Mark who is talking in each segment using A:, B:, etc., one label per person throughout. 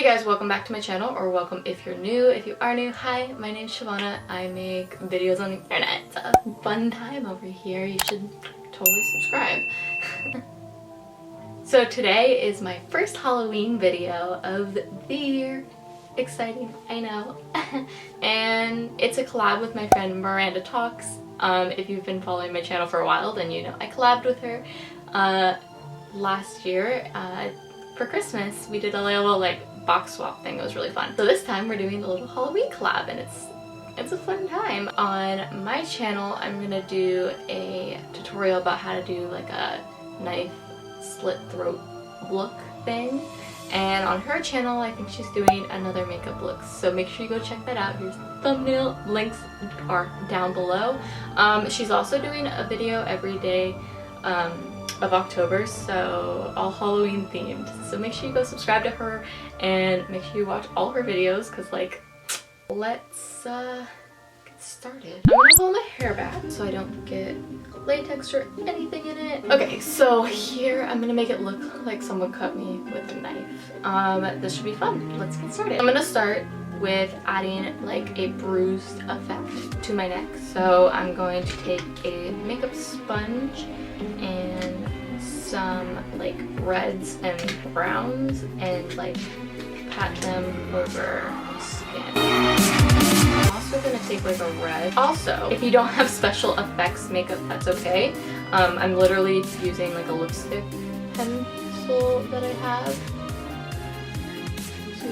A: guys, welcome back to my channel, or welcome if you're new. If you are new, hi, my name's Shivana. I make videos on the internet. It's a fun time over here. You should totally subscribe. So today is my first Halloween video of the year. Exciting, I know. And it's a collab with my friend Miranda Talks. If you've been following my channel for a while, then you know I collabed with her last year. For Christmas, we did a little box swap thing. It was really fun. So this time we're doing a little Halloween collab, and it's a fun time. On my channel, I'm gonna do a tutorial about how to do like a knife slit throat look thing. And on her channel, I think she's doing another makeup look. So make sure you go check that out. Here's the thumbnail. Links are down below. She's also doing a video every day of October, so all Halloween themed. So make sure you go subscribe to her and make sure you watch all her videos, because let's get started. I'm gonna hold my hair back so I don't get latex or anything in it. Okay, so here I'm gonna make it look like someone cut me with a knife. This should be fun. Let's get started. I'm gonna start with adding like a bruised effect to my neck. So I'm going to take a makeup sponge and some like reds and browns and like pat them over the skin. I'm also gonna take like a red. Also, if you don't have special effects makeup, that's okay. I'm literally using like a lipstick pencil that I have to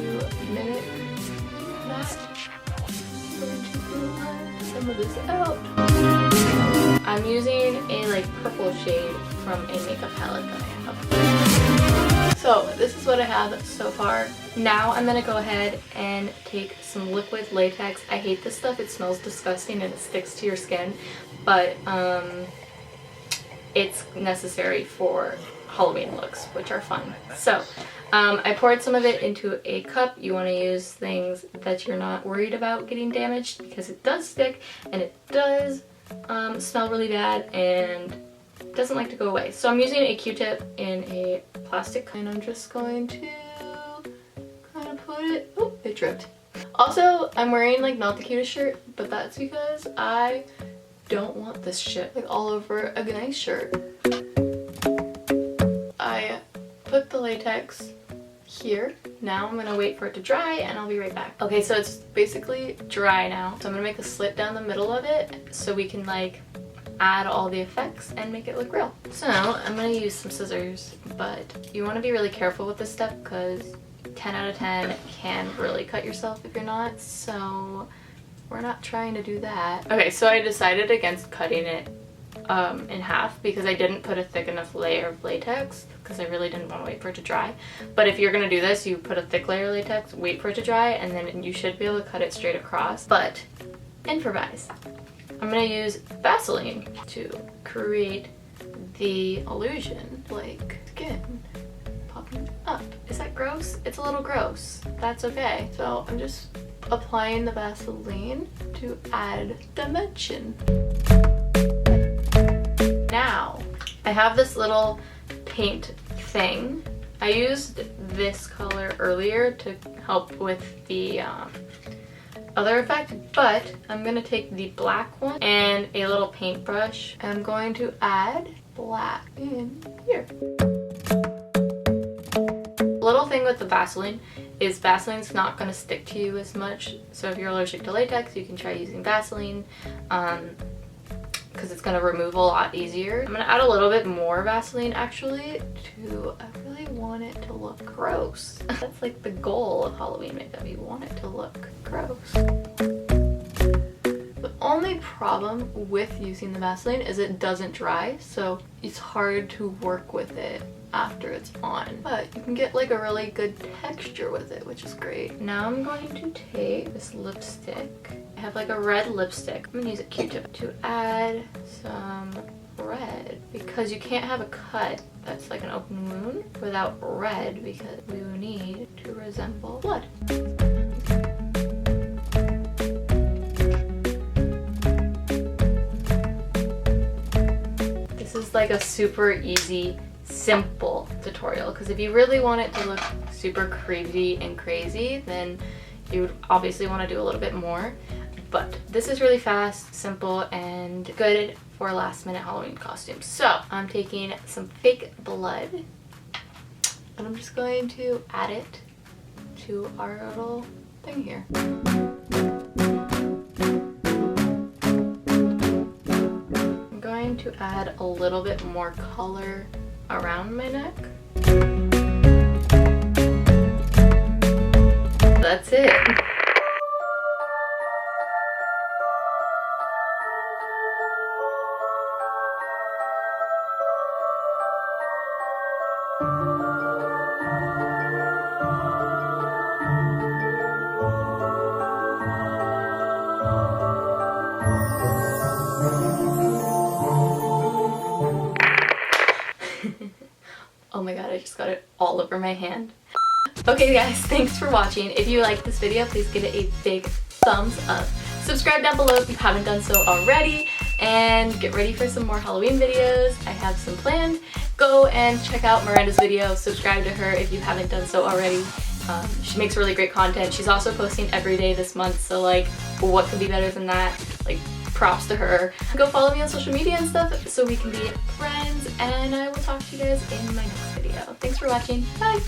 A: mimic that. I'm going to blend some of this out. I'm using a like purple shade from a makeup palette that I have. So this is what I have so far. Now I'm gonna go ahead and take some liquid latex. I hate this stuff. It smells disgusting and it sticks to your skin, but it's necessary for Halloween looks, which are fun. So I poured some of it into a cup. You want to use things that you're not worried about getting damaged, because it does stick and it does smell really bad and doesn't like to go away. So I'm using a Q-tip in a plastic, and I'm just going to kind of put it, oh, it dripped. Also, I'm wearing like not the cutest shirt, but that's because I don't want this shit like all over a nice shirt. I put the latex here. Now I'm gonna wait for it to dry and I'll be right back. Okay, so it's basically dry now. So I'm gonna make a slit down the middle of it so we can like add all the effects and make it look real. So I'm gonna use some scissors, but you wanna be really careful with this stuff because 10 out of 10 can really cut yourself if you're not. So we're not trying to do that. Okay, so I decided against cutting it in half because I didn't put a thick enough layer of latex because I really didn't want to wait for it to dry. But if you're gonna do this, you put a thick layer of latex, wait for it to dry, and then you should be able to cut it straight across. But improvise. I'm gonna use Vaseline to create the illusion, like skin popping up. Is that gross? It's a little gross. That's okay. So I'm just applying the Vaseline to add dimension. Now, I have this little paint thing. I used this color earlier to help with the other effect, but I'm gonna take the black one and a little paintbrush, and I'm going to add black in here. Little thing with the Vaseline is Vaseline's not gonna stick to you as much. So if you're allergic to latex, you can try using Vaseline. Because it's going to remove a lot easier. I'm going to add a little bit more Vaseline actually I really want it to look gross. That's like the goal of Halloween makeup. You want it to look gross. The only problem with using the Vaseline is it doesn't dry, so it's hard to work with it after it's on. But you can get like a really good texture with it, which is great. Now I'm going to take this lipstick. I have like a red lipstick. I'm gonna use a Q-tip to add some red, because you can't have a cut that's like an open wound without red, because we will need to resemble blood. This is like a super easy, simple tutorial, because if you really want it to look super creepy and crazy, then you would obviously want to do a little bit more. But this is really fast, simple, and good for last minute Halloween costumes. So I'm taking some fake blood and I'm just going to add it to our little thing here. I'm going to add a little bit more color around my neck. That's it. Oh my god, I just got it all over my hand. Okay guys, thanks for watching. If you liked this video, please give it a big thumbs up. Subscribe down below if you haven't done so already, and get ready for some more Halloween videos. I have some planned. Go and check out Miranda's video. Subscribe to her if you haven't done so already. She makes really great content. She's also posting every day this month, so like, what could be better than that? Like, props to her. Go follow me on social media and stuff so we can be friends, and I will talk to you guys in my next video. Thanks for watching. Bye!